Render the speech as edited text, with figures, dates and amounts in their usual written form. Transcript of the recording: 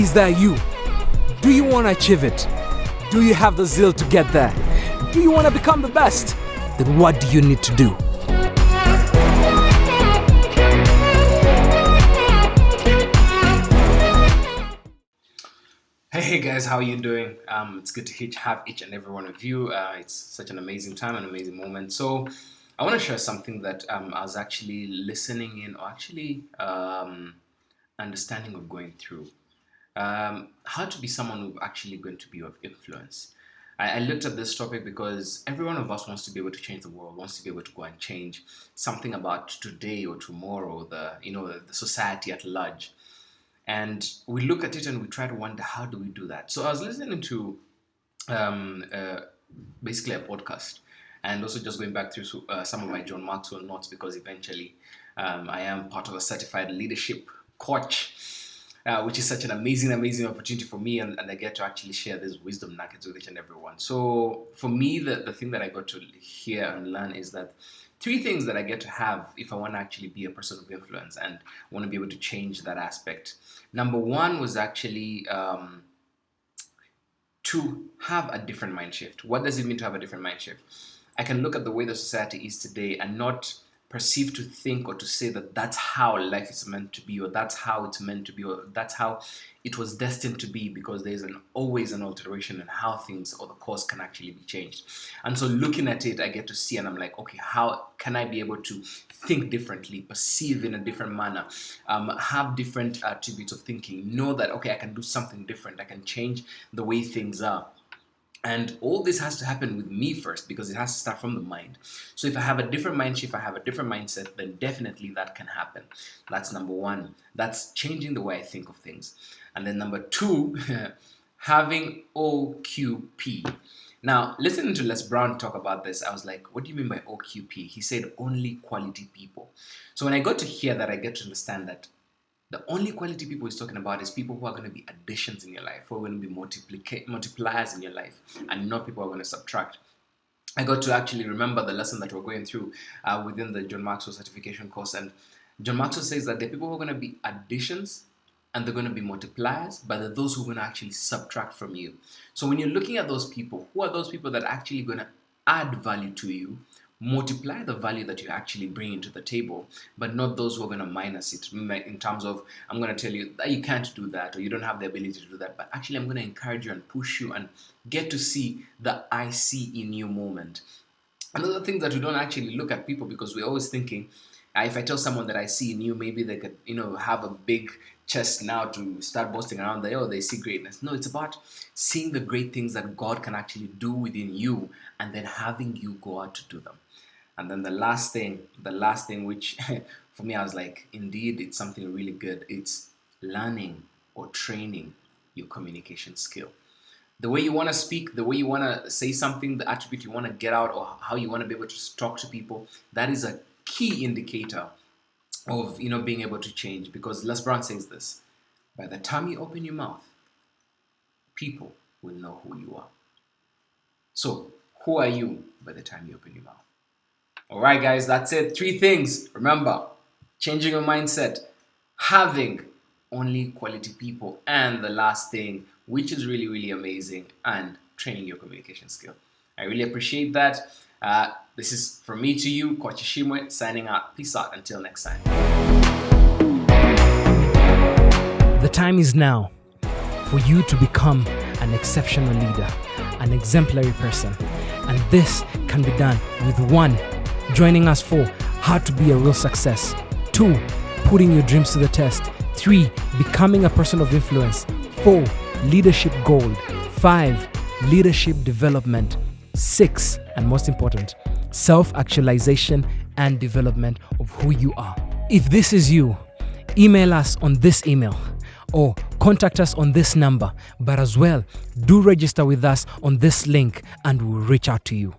Is that you? Do you want to achieve it? Do you have the zeal to get there? Do you want to become the best? Then what do you need to do? Hey guys, how are you doing? It's good to have each and every one of you. It's such an amazing time, an amazing moment. So I want to share something that I was actually listening in, or actually understanding or going through. How to be someone who's actually going to be of influence. I looked at this topic because every one of us wants to be able to change the world, wants to be able to go and change something about today or tomorrow, the society at large. And we look at it and we try to wonder, how do we do that? So I was listening to basically a podcast, and also just going back through some of my John Maxwell notes, because eventually I am part of a certified leadership coach, which is such an amazing opportunity for me, and I get to actually share this wisdom nuggets with each and everyone. So for me, the thing that I got to hear and learn is that 3 things that I get to have if I want to actually be a person of influence and want to be able to change that aspect. Number 1 was actually to have a different mind shift. What does it mean to have a different mind shift? I can look at the way the society is today and not perceive to think or to say that that's how life is meant to be, or that's how it's meant to be, or that's how it was destined to be, because there's always an alteration in how things or the course can actually be changed. And so looking at it, I get to see and I'm like, okay, how can I be able to think differently, perceive in a different manner, have different attributes of thinking, know that, okay, I can do something different, I can change the way things are. And all this has to happen with me first, because it has to start from the mind. So if I have a different mind shift, if I have a different mindset, then definitely that can happen. That's number 1. That's changing the way I think of things. And then number 2, having OQP. Now, listening to Les Brown talk about this, I was like, what do you mean by OQP? He said only quality people. So when I got to hear that, I get to understand that the only quality people he's talking about is people who are going to be additions in your life, who are going to be multipliers in your life, and not people who are going to subtract. I got to actually remember the lesson that we're going through within the John Maxwell certification course. And John Maxwell says that the people who are going to be additions and they're going to be multipliers, but they're those who are going to actually subtract from you. So when you're looking at those people, who are those people that are actually going to add value to you, multiply the value that you actually bring into the table, but not those who are going to minus it in terms of, I'm going to tell you that you can't do that or you don't have the ability to do that, but actually I'm going to encourage you and push you and get to see the I see in you moment. Another thing that we don't actually look at people, because we're always thinking, if I tell someone that I see in you, maybe they could, have a big chest now to start boasting around that, they see greatness. No, it's about seeing the great things that God can actually do within you and then having you go out to do them. And then the last thing, which for me, I was like, indeed, it's something really good. It's learning or training your communication skill. The way you want to speak, the way you want to say something, the attribute you want to get out, or how you want to be able to talk to people, that is a key indicator of, being able to change. Because Les Brown says this, by the time you open your mouth, people will know who you are. So who are you by the time you open your mouth? All right, guys, that's it. 3 things. Remember, changing your mindset, having only quality people, and the last thing, which is really, really amazing, and training your communication skill. I really appreciate that. This is from me to you, Coach Ishimwe, signing out. Peace out. Until next time. The time is now for you to become an exceptional leader, an exemplary person. And this can be done with 1, joining us for how to be a real success. 2, putting your dreams to the test. 3, becoming a person of influence. 4, leadership gold. 5, leadership development. 6, and most important, self-actualization and development of who you are. If this is you, email us on this email or contact us on this number, but as well, do register with us on this link and we'll reach out to you.